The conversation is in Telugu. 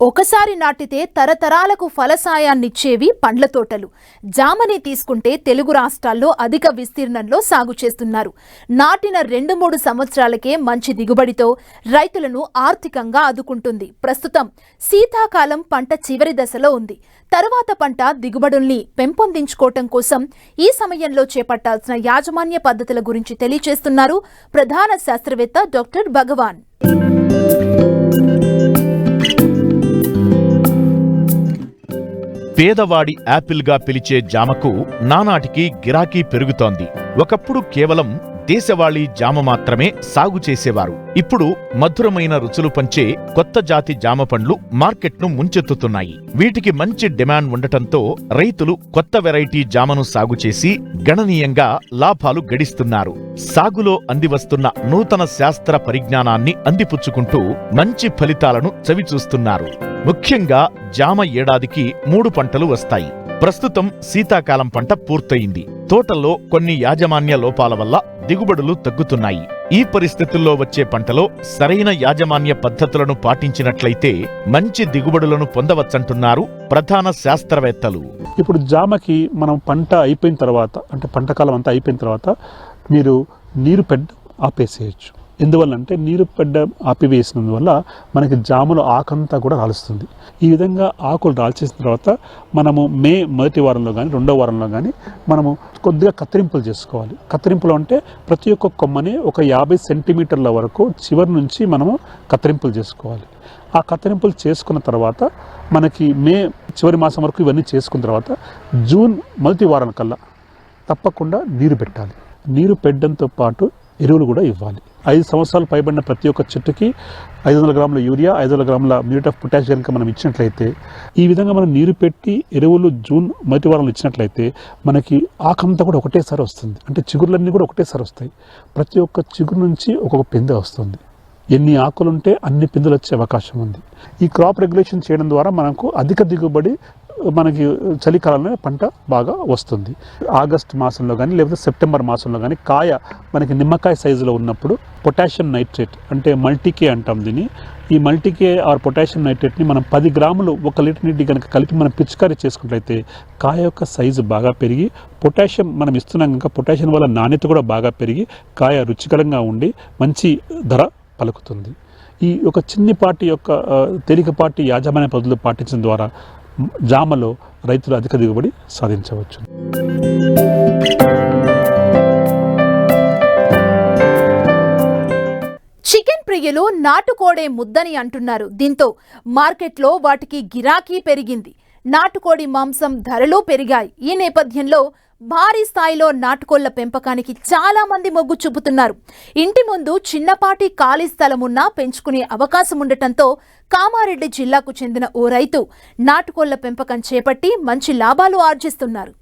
ఒకసారి నాటితే తరతరాలకు ఫలసాయాన్నిచ్చేవి పండ్ల తోటలు. జామని తీసుకుంటే తెలుగు రాష్ట్రాల్లో అధిక విస్తీర్ణంలో సాగు చేస్తున్నారు. నాటిన 2-3 సంవత్సరాలకే మంచి దిగుబడితో రైతులను ఆర్థికంగా ఆదుకుంటుంది. ప్రస్తుతం శీతాకాలం పంట చివరి దశలో ఉంది. తరువాత పంట దిగుబడుల్ని పెంపొందించుకోవటం కోసం ఈ సమయంలో చేపట్టాల్సిన యాజమాన్య పద్ధతుల గురించి తెలియజేస్తున్నారు ప్రధాన శాస్త్రవేత్త డాక్టర్ భగవాన్. పేదవాడి యాపిల్గా పిలిచే జామకు నానాటికి గిరాకీ పెరుగుతోంది. ఒకప్పుడు కేవలం దేశవాళీ జామ మాత్రమే సాగు చేసేవారు. ఇప్పుడు మధురమైన రుచులు పంచే కొత్త జాతి జామ పండ్లు మార్కెట్ను ముంచెత్తుతున్నాయి. వీటికి మంచి డిమాండ్ ఉండటంతో రైతులు కొత్త వెరైటీ జామను సాగు చేసి గణనీయంగా లాభాలు గడిస్తున్నారు. సాగులో అందివస్తున్న నూతన శాస్త్ర పరిజ్ఞానాన్ని అందిపుచ్చుకుంటూ మంచి ఫలితాలను చవిచూస్తున్నారు. ముఖ్యంగా జామ ఏడాదికి 3 పంటలు వస్తాయి. ప్రస్తుతం శీతాకాలం పంట పూర్తయింది. తోటల్లో కొన్ని యాజమాన్య లోపాల వల్ల దిగుబడులు తగ్గుతున్నాయి. ఈ పరిస్థితుల్లో వచ్చే పంటలో సరైన యాజమాన్య పద్ధతులను పాటించినట్లయితే మంచి దిగుబడులను పొందవచ్చంటున్నారు ప్రధాన శాస్త్రవేత్తలు. ఇప్పుడు జామకి మనం పంట అయిపోయిన తర్వాత, అంటే పంటకాలం అంతా అయిపోయిన తర్వాత మీరు నీరు పెడ్డ ఆపేసేయచ్చు. ఎందువల్ల అంటే నీరు పెడ్డ ఆపివేసినందువల్ల మనకి జామలో ఆకంతా కూడా రాలుస్తుంది. ఈ విధంగా ఆకులు రాల్చేసిన తర్వాత మనము మే 1వ వారంలో కానీ 2వ వారంలో కానీ మనము కొద్దిగా కత్తిరింపులు చేసుకోవాలి. కత్తిరింపులు అంటే ప్రతి ఒక్క కొమ్మని ఒక 50 సెంటీమీటర్ల వరకు చివరి నుంచి మనము కత్తిరింపులు చేసుకోవాలి. ఆ కత్తిరింపులు చేసుకున్న తర్వాత మనకి మే చివరి మాసం వరకు ఇవన్నీ చేసుకున్న తర్వాత జూన్ 1వ వారం కల్లా తప్పకుండా నీరు పెట్టాలి. నీరు పెట్టడంతో పాటు ఎరువులు కూడా ఇవ్వాలి. 5 సంవత్సరాలు పైబడిన ప్రతి ఒక్క చెట్టుకి 500 గ్రాముల యూరియా, 500 గ్రాముల మ్యూరేట్ ఆఫ్ పొటాష్ కనుక మనం ఇచ్చినట్లయితే, ఈ విధంగా మనం నీరు పెట్టి ఎరువులు జూన్ 1వ వారంలో ఇచ్చినట్లయితే మనకి ఆకంతా కూడా ఒకటేసారి వస్తుంది. అంటే చిగురులన్నీ కూడా ఒకటేసారి వస్తాయి. ప్రతి ఒక్క చిగురు నుంచి ఒక్కొక్క పిందె వస్తుంది. ఎన్ని ఆకులుంటే అన్ని పిందెలు వచ్చే అవకాశం ఉంది. ఈ క్రాప్ రెగ్యులేషన్ చేయడం ద్వారా మనకు అధిక దిగుబడి మనకి చలికాలంలో పంట బాగా వస్తుంది. ఆగస్ట్ మాసంలో కానీ లేకపోతే సెప్టెంబర్ మాసంలో కానీ కాయ మనకి నిమ్మకాయ సైజులో ఉన్నప్పుడు పొటాషియం నైట్రేట్ అంటే మల్టీకే అంటాం దీన్ని. ఈ మల్టీకే ఆర్ పొటాషియం నైట్రేట్ని మనం 10 గ్రాములు 1 లీటర్ నీటి కనుక కలిపి మనం పిచికారీ చేసుకున్నట్లయితే కాయ యొక్క సైజు బాగా పెరిగి పొటాషియం మనం ఇస్తున్నాం కనుక పొటాషియం వల్ల నాణ్యత కూడా బాగా పెరిగి కాయ రుచికరంగా ఉండి మంచి ధర పలుకుతుంది. ఈ ఒక చిన్నపాటి యొక్క తేలికపాటి యాజమాన్య పద్ధతులు పాటించడం ద్వారా జామలో రైతులు అధిక దిగుబడి సాధించవచ్చు. చికెన్ ప్రియులు నాటుకోడే ముద్దని అంటున్నారు. దీంతో మార్కెట్లో వాటికి గిరాకీ పెరిగింది. నాటుకోడి మాంసం ధరలు పెరిగాయి. ఈ నేపథ్యంలో భారీ స్థాయిలో నాటుకోళ్ల పెంపకానికి చాలా మంది మొగ్గు చూపుతున్నారు. ఇంటి ముందు చిన్నపాటి ఖాళీ స్థలం ఉన్నా పెంచుకునే అవకాశం ఉండటంతో కామారెడ్డి జిల్లాకు చెందిన ఓ రైతు నాటుకోళ్ల పెంపకం చేపట్టి మంచి లాభాలు ఆర్జిస్తున్నారు.